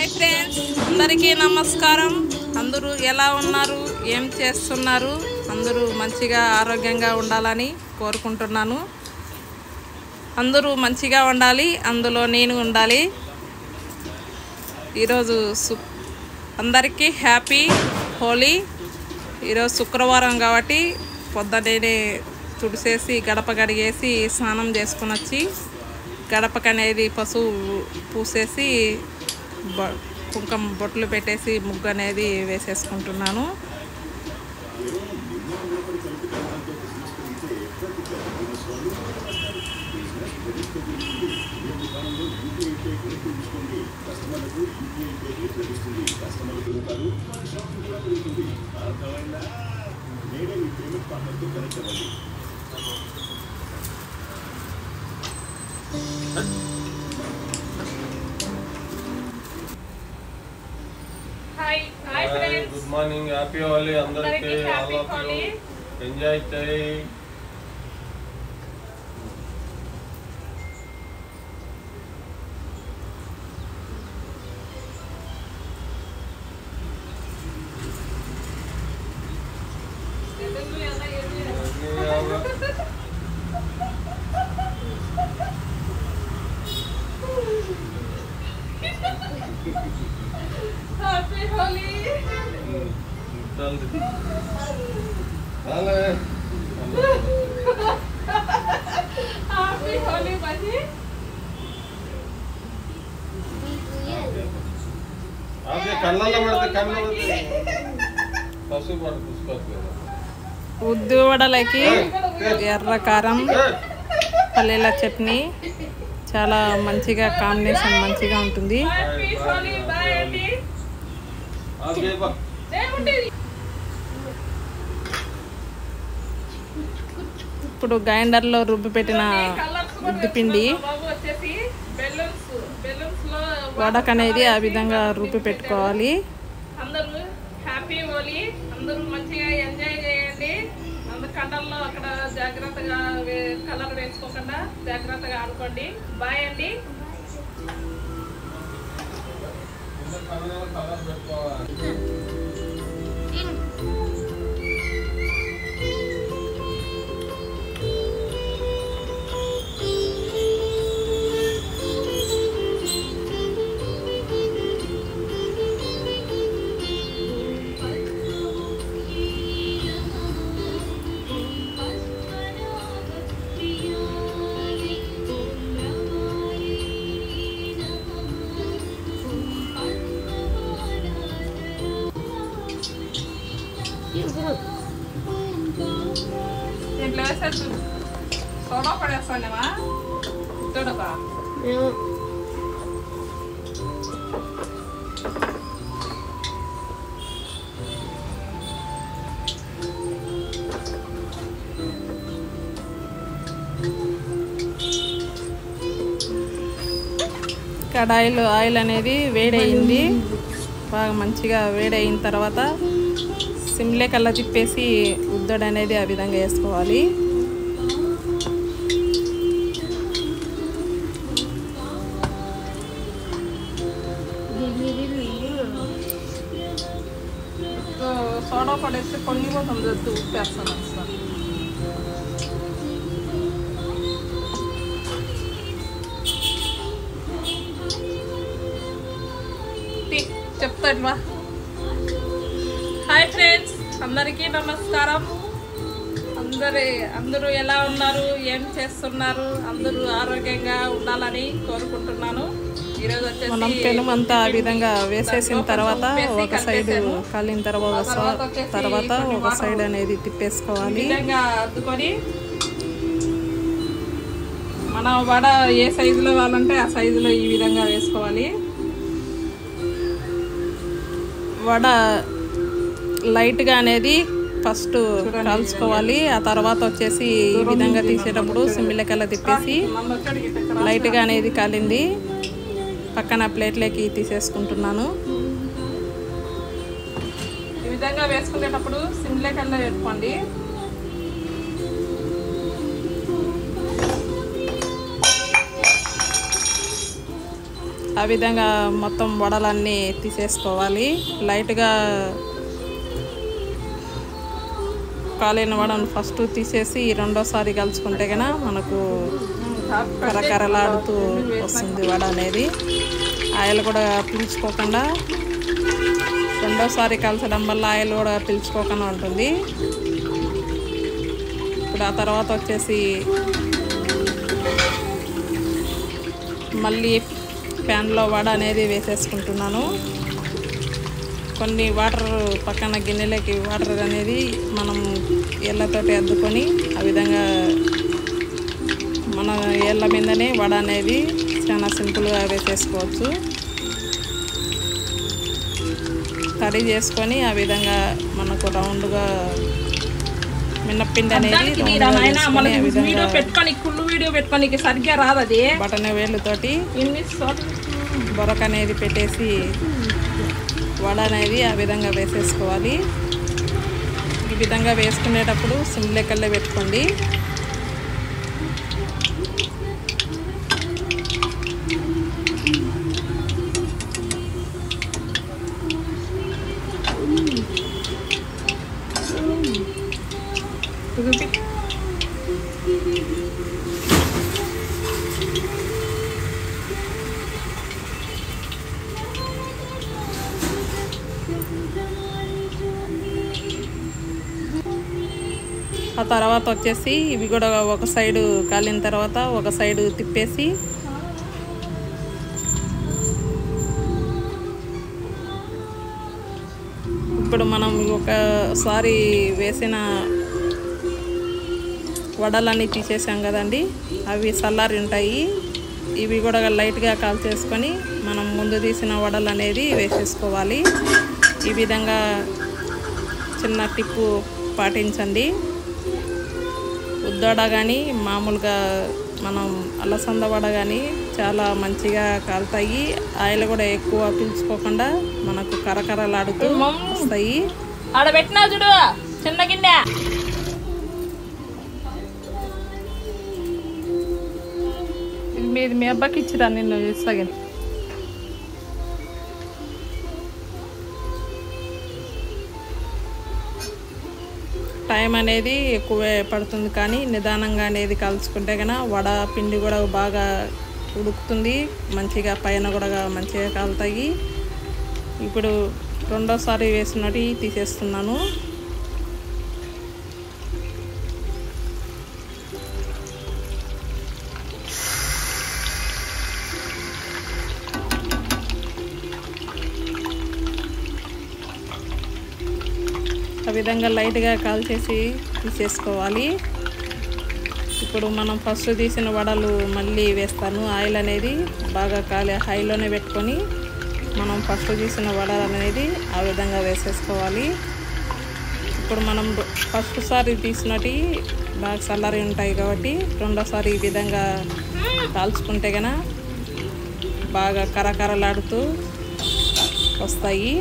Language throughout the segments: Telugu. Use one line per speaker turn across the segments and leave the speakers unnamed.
హాయ్ ఫ్రెండ్స్, అందరికీ నమస్కారం. అందరూ ఎలా ఉన్నారు, ఏం చేస్తున్నారు? అందరూ మంచిగా ఆరోగ్యంగా ఉండాలని కోరుకుంటున్నాను. అందరూ మంచిగా ఉండాలి, అందులో నేను ఉండాలి. ఈరోజు అందరికీ హ్యాపీ హోలీ. ఈరోజు శుక్రవారం కాబట్టి పొద్దున్నే తుడిసేసి గడప కడిగేసి స్నానం చేసుకుని వచ్చి గడపకనేది పసుపు పూసేసి కుంకుమ బొట్లు పెట్టేసి ముగ్గు అనేది వేసేసుకుంటున్నాను.
Hi friends. Good morning. Happy Holi. Andariki all of you enjoy చేయి.
హ్యాపీ హోలీ. హ్యాపీ హోలీ బాజీ.
కళ్ళల్లో పడితే కళ్ళు పసుపు పడి పుసుకోవచ్చు.
ఉద్దు వడలకి ఎర్ర కారం, పల్లీల చట్నీ చాలా మంచిగా కాంబినేషన్ మంచిగా ఉంటుంది. ఇప్పుడు గ్రైండర్లో రుబ్బి పెట్టిన ఉద్దిపిండి వడక్ అనేది ఆ విధంగా రుబ్బి పెట్టుకోవాలి.
అందరూ హ్యాపీ హోలీ. అందరూ మంచిగా ఎంజాయ్ చేయండి. కండల్లో అక్కడ జాగ్రత్తగా కలర్ వేసుకోకుండా జాగ్రత్తగా ఆడుకోండి. బాయ్ అండి.
దీంట్లో వేసేసి సోడా పడేస్తానేమా చూడక కడాయిలో ఆయిల్ అనేది వేడయింది. బాగా మంచిగా వేడయిన తర్వాత సిమ్లే కల్లా తిప్పేసి ఉద్దడు అనేది ఆ విధంగా వేసుకోవాలి. సోడా పడేస్తే పొంగిపోతుంది, ఉప్పేస్తాను అసలు. చెప్తాను. హాయ్ ఫ్రెండ్స్, అందరికీ నమస్కారం. అందరూ ఎలా ఉన్నారు, ఏం చేస్తున్నారు? అందరూ ఆరోగ్యంగా ఉండాలని కోరుకుంటున్నాను. ఈరోజు వచ్చేసి మనం పెనుమంతా ఆ విధంగా వేసేసిన తర్వాత ఒక సైడ్ కాలిన తర్వాత ఒక సైడ్ అనేది తిప్పేసుకోవాలి. అద్దుకొని మన వడ ఏ సైజులో కావాలంటే ఆ సైజులో ఈ విధంగా వేసుకోవాలి. వడ లైట్గా అనేది ఫస్ట్ కాల్చుకోవాలి. ఆ తర్వాత వచ్చేసి ఈ విధంగా తీసేటప్పుడు సిమ్మిలకల్లా తిప్పేసి లైట్గా అనేది కాలింది పక్కన ప్లేట్లోకి తీసేసుకుంటున్నాను. ఈ విధంగా వేసుకునేటప్పుడు సిమ్మిలకల్లా పెట్టుకోండి. ఆ విధంగా మొత్తం వడలన్నీ తీసేసుకోవాలి. లైట్గా కాలిన వడను ఫస్ట్ తీసేసి రెండోసారి కలుసుకుంటే కన్నా మనకు కరకరలాడుతూ వస్తుంది వడ అనేది. ఆయిల్ కూడా పీల్చుకోకుండా, రెండోసారి కలచడం వల్ల ఆయిల్ కూడా పీల్చుకోకుండా ఉంటుంది. ఇప్పుడు ఆ తర్వాత వచ్చేసి మళ్ళీ ప్యాన్లో వడ అనేది వేసేసుకుంటున్నాను. కొన్ని వాటర్ పక్కన గిన్నెలకి వాటర్ అనేది మనం ఏళ్ళతోటి అద్దుకొని ఆ విధంగా మన ఏళ్ళ మీదనే వడ అనేది చాలా సింపుల్గా వేసేసుకోవచ్చు. తడి చేసుకొని ఆ విధంగా మనకు రౌండ్గా మినప్పిండి అనేది
సరిగ్గా రాదు. అది
బటన్ వేళ్ళతోటి బొరక అనేది పెట్టేసి వడ అనేది ఆ విధంగా వేసేసుకోవాలి. ఈ విధంగా వేసుకునేటప్పుడు సిమ్ లెక్కల్లో పెట్టుకోండి. ఆ తర్వాత వచ్చేసి ఇవి కూడా ఒక సైడు కాలిన తర్వాత ఒక సైడు తిప్పేసి ఇప్పుడు మనం ఒకసారి వేసిన వడలన్నీ తీసేసాం కదండి, అవి చల్లారి ఉంటాయి. ఇవి కూడా లైట్గా కాల్చేసుకొని మనం ముందు తీసిన వడలు అనేది వేసేసుకోవాలి. ఈ విధంగా చిన్న టిప్పు పాటించండి. ఉద్దోడ కానీ మామూలుగా మనం అలసంద వడ కానీ చాలా మంచిగా కాలుతాయి. ఆయిల్ కూడా ఎక్కువ పీల్చుకోకుండా మనకు కరకరలాడుతూ వస్తాయి.
ఆడబెట్టినా చూడు చిన్న గిన్నె.
మీది మీ అబ్బాకి ఇచ్చిరా నిన్ను ఇస్తాగని. టైం అనేది ఎక్కువే పడుతుంది, కానీ నిదానంగా అనేది కలుసుకుంటే కన్నా వడ పిండి కూడా బాగా ఉడుకుతుంది, మంచిగా పైన కూడా మంచిగా కాలుతాయి. ఇప్పుడు రెండోసారి వేసినట్టు తీసేస్తున్నాను. ఆ విధంగా లైట్గా కాల్చేసి తీసేసుకోవాలి. ఇప్పుడు మనం ఫస్ట్ తీసిన వడలు మళ్ళీ వేస్తాను. ఆయిల్ అనేది బాగా కాలే హైలోనే పెట్టుకొని మనం ఫస్ట్ తీసిన వడలు అనేది ఆ విధంగా వేసేసుకోవాలి. ఇప్పుడు మనం ఫస్ట్ సారి తీసినట్టు బాగా చల్లారి ఉంటాయి కాబట్టి రెండోసారి ఈ విధంగా కాల్చుకుంటే కన్నా బాగా కరకరలాడుతూ వస్తాయి.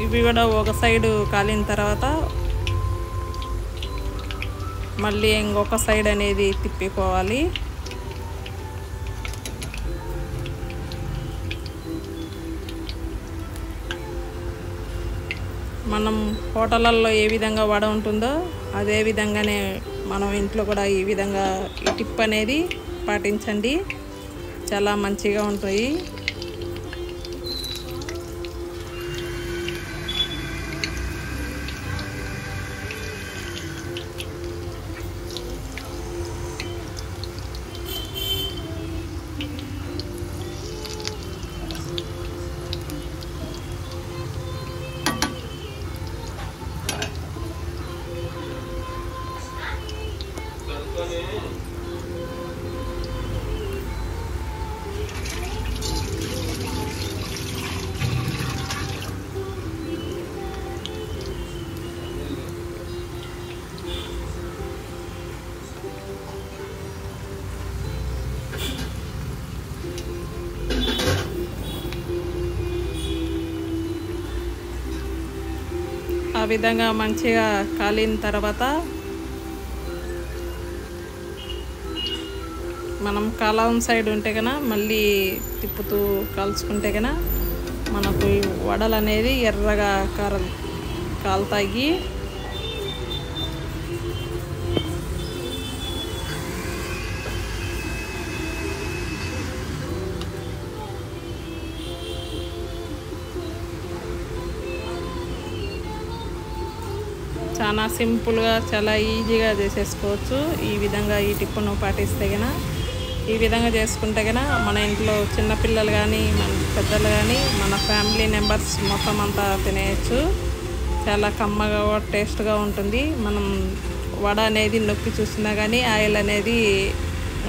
ఇవి కూడా ఒక సైడు కాలిన తర్వాత మళ్ళీ ఇంకొక సైడ్ అనేది తిప్పిపోవాలి. మనం హోటళ్ళల్లో ఏ విధంగా వడ ఉంటుందో అదే విధంగానే మనం ఇంట్లో కూడా ఈ విధంగా ఈ టిప్ అనేది పాటించండి, చాలా మంచిగా ఉంటాయి. విధంగా మంచిగా కాలిన తర్వాత మనం కాలం సైడ్ ఉంటే కన్నా మళ్ళీ తిప్పుతూ కాల్చుకుంటే కన్నా మనకు వడలు అనేది ఎర్రగా కాలుతాయి. చాలా సింపుల్గా చాలా ఈజీగా చేసేసుకోవచ్చు. ఈ విధంగా ఈ టిప్పును పాటిస్తే కన్నా ఈ విధంగా చేసుకుంటే కన్నా మన ఇంట్లో చిన్నపిల్లలు కానీ మన పెద్దలు కానీ మన ఫ్యామిలీ మెంబర్స్ మొత్తం అంతా తినేయచ్చు. చాలా కమ్మగా టేస్ట్గా ఉంటుంది. మనం వడ అనేది నొక్కి చూసినా కానీ ఆయిల్ అనేది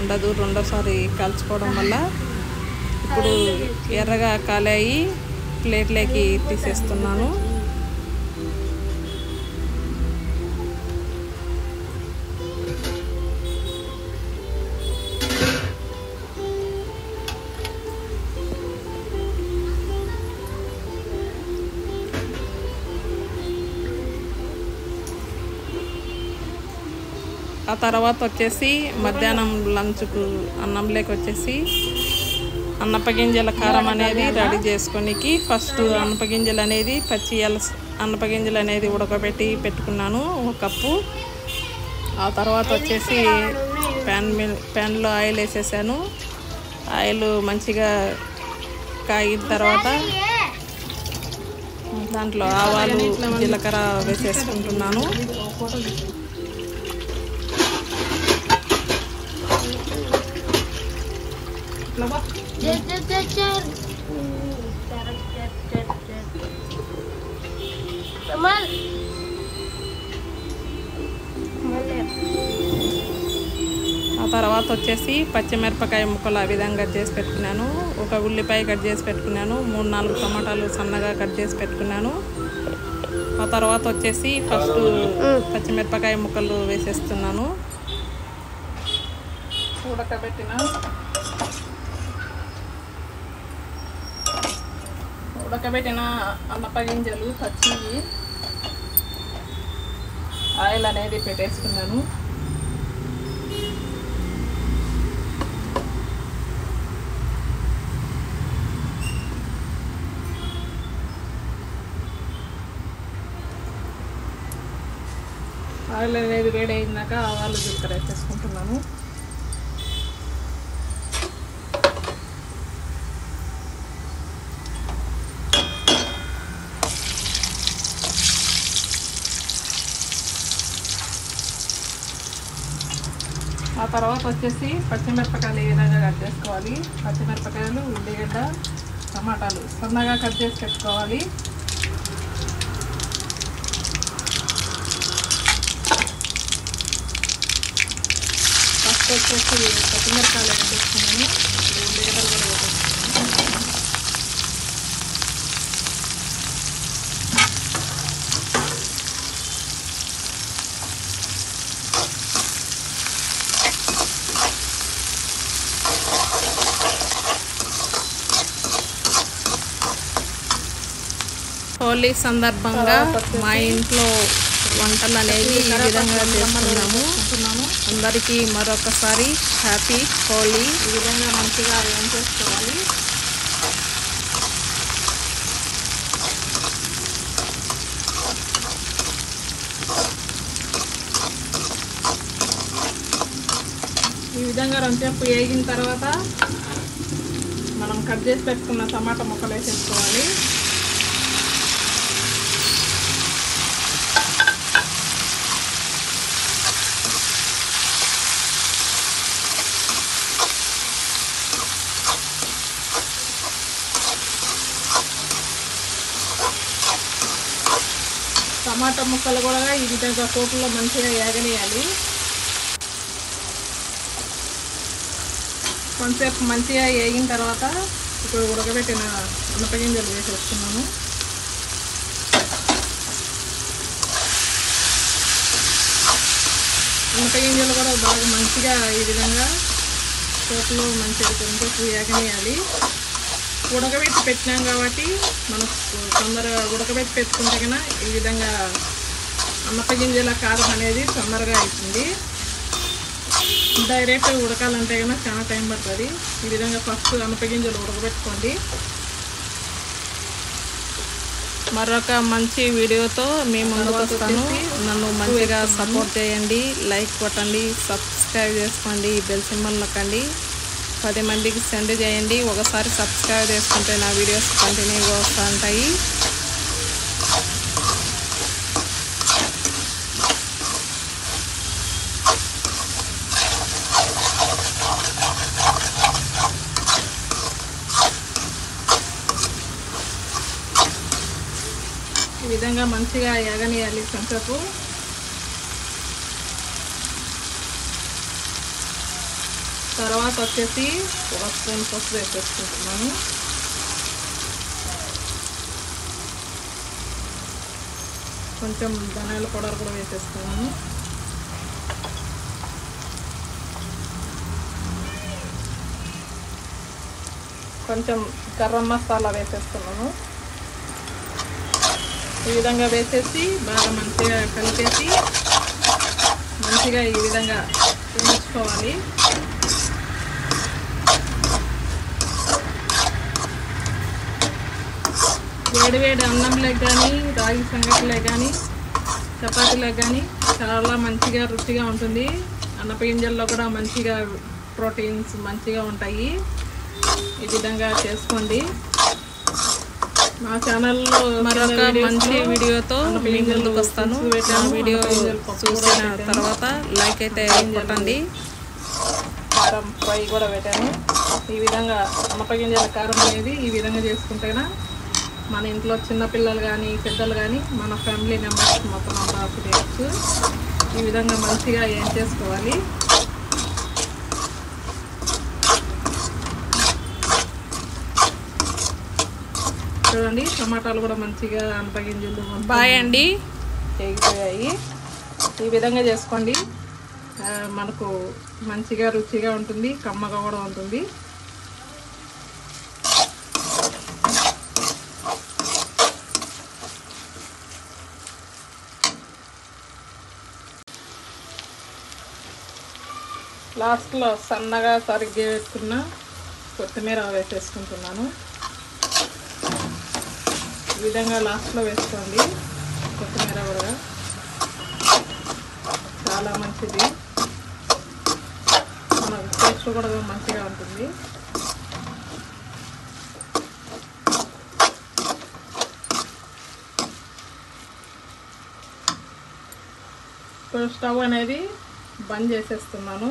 ఉండదు రెండోసారి కాల్చుకోవడం వల్ల. ఇప్పుడు ఎర్రగా కాలాయి ప్లేట్లోకి తీసేస్తున్నాను. ఆ తర్వాత వచ్చేసి మధ్యాహ్నం లంచ్కు అన్నంలోకి వచ్చేసి అన్నపగింజల కారం అనేది రెడీ చేసుకోనికి ఫస్ట్ అన్నపగింజలు అనేది అన్నపగింజలు అనేది ఉడకబెట్టి పెట్టుకున్నాను 1 కప్పు. ఆ తర్వాత వచ్చేసి ప్యాన్లో ఆయిల్ వేసేసాను. ఆయిల్ మంచిగా కాగిన తర్వాత దాంట్లో ఆవాలు జీలకర్ర వేసేసుకుంటున్నాను. ఆ తర్వాత వచ్చేసి పచ్చిమిరపకాయ ముక్కలు ఆ విధంగా కట్ చేసి పెట్టుకున్నాను. 1 ఉల్లిపాయ కట్ చేసి పెట్టుకున్నాను. 3-4 టమాటాలు సన్నగా కట్ చేసి పెట్టుకున్నాను. ఆ తర్వాత వచ్చేసి ఫస్ట్ పచ్చిమిరపకాయ ముక్కలు వేసేస్తున్నాను. ఉడకబెట్టిన అన్నపగింజలు పచ్చి ఆయిల్ అనేది పెట్టేసుకున్నాను. ఆయిల్ అనేది వేడి అయినాక ఆవాలు జీలకర్ర వేసేసుకుంటున్నాను. ఆ తర్వాత వచ్చేసి పచ్చిమిరపకాయలు ఏ విధంగా కట్ చేసుకోవాలి. పచ్చిమిరపకాయలు, ఉల్లిగడ్డ, టమాటాలు సన్నగా కట్ చేసి పెట్టుకోవాలి. ఫస్ట్ వచ్చేసి పచ్చిమిరపకాయలు వేసేసుకున్నాను. ఉల్లిగడ్డలు కూడా వేసేసుకున్నాను. హోలీ సందర్భంగా మా ఇంట్లో వంటలు అనేవి ఈ విధంగా చేస్తున్నాము. అందరికీ మరొకసారి హ్యాపీ హోలీ. ఈ విధంగా మంచిగా ఏం చేసుకోవాలి. ఈ విధంగా రంచేపు వేగిన తర్వాత మనం కట్ చేసి పెట్టుకున్న టమాటా ముక్కలు వేసేసుకోవాలి. టమాటా ముక్కలు కూడా ఈ విధంగా పోపులో మంచిగా వేగనేయాలి. కొంచెంసేపు మంచిగా వేగిన తర్వాత ఇప్పుడు ఉడకబెట్టిన అన్నపగింజలు వేసేస్తున్నాము. అన్నపగింజలు కూడా బాగా మంచిగా ఈ విధంగా పోపులో మంచిగా కొంచెంసేపు వేగనేయాలి. ఉడకబెట్టి పెట్టినాం కాబట్టి మనకు తొందరగా ఉడకబెట్టి పెట్టుకుంటే కన్నా ఈ విధంగా అన్నపగింజల కారం అనేది తొందరగా అవుతుంది. డైరెక్ట్ ఉడకాలంటే కన్నా చాలా టైం పడుతుంది. ఈ విధంగా ఫస్ట్ అన్నపగింజలు ఉడకబెట్టుకోండి. మరొక మంచి వీడియోతో మేము ముందుకు వస్తాను. నన్ను మంచిగా సపోర్ట్ చేయండి, లైక్ కొట్టండి, సబ్స్క్రైబ్ చేసుకోండి, బెల్ సింబల్ నొక్కండి, 10 మందికి సెండ్ చేయండి. ఒకసారి సబ్స్క్రైబ్ చేసుకుంటే నా వీడియోస్ కంటిన్యూగా వస్తూ ఉంటాయి. ఈ విధంగా మంచిగా ఎగనియాలి కొంచెంసేపు. తర్వాత వచ్చేసి 1 స్పూన్ పసుపు వేసేసుకుంటున్నాను. కొంచెం ధనియాల పౌడర్ కూడా వేసేస్తున్నాను. కొంచెం గరం మసాలా వేసేస్తున్నాను. ఈ విధంగా వేసేసి బాగా మంచిగా కలిపేసి మంచిగా ఈ విధంగా వేయించుకోవాలి. వేడివేడి అన్నంలోకి కానీ, రాగి సంగటిలోకి కానీ, చపాతీలోకి కానీ చాలా మంచిగా రుచిగా ఉంటుంది. అన్నపగింజల్లో కూడా మంచిగా ప్రోటీన్స్ మంచిగా ఉంటాయి. ఈ విధంగా చేసుకోండి. మా ఛానల్లో మరొక మంచి వీడియోతో మీ ముందుకు వస్తాను. నా వీడియో చూసిన తర్వాత లైక్ అయితే కొట్టండి. కారం ఫ్రై కూడా పెట్టాను. ఈ విధంగా అన్నపగింజల కారం అనేది ఈ విధంగా చేసుకుంటేనా మన ఇంట్లో చిన్నపిల్లలు కానీ పెద్దలు కానీ మన ఫ్యామిలీ మెంబర్స్ మొత్తం అంతా తినచ్చు. ఈ విధంగా మంచిగా ఏం చేసుకోవాలి. చూడండి టమాటాలు కూడా మంచిగా అన్నపగింజలు బాయ్ అండి చేగిపోయాయి. ఈ విధంగా చేసుకోండి. మనకు మంచిగా రుచిగా ఉంటుంది, కమ్మగా కూడా ఉంటుంది. లాస్ట్లో సన్నగా తరిగి పెట్టుకున్న కొత్తిమీర వేసేసుకుంటున్నాను. ఈ విధంగా లాస్ట్లో వేసుకోండి. కొత్తిమీర కూడా చాలా మంచిది, మన టేస్ట్ కూడా మంచిగా ఉంటుంది. ఇప్పుడు స్టవ్ అనేది బంద్ చేసేస్తున్నాను.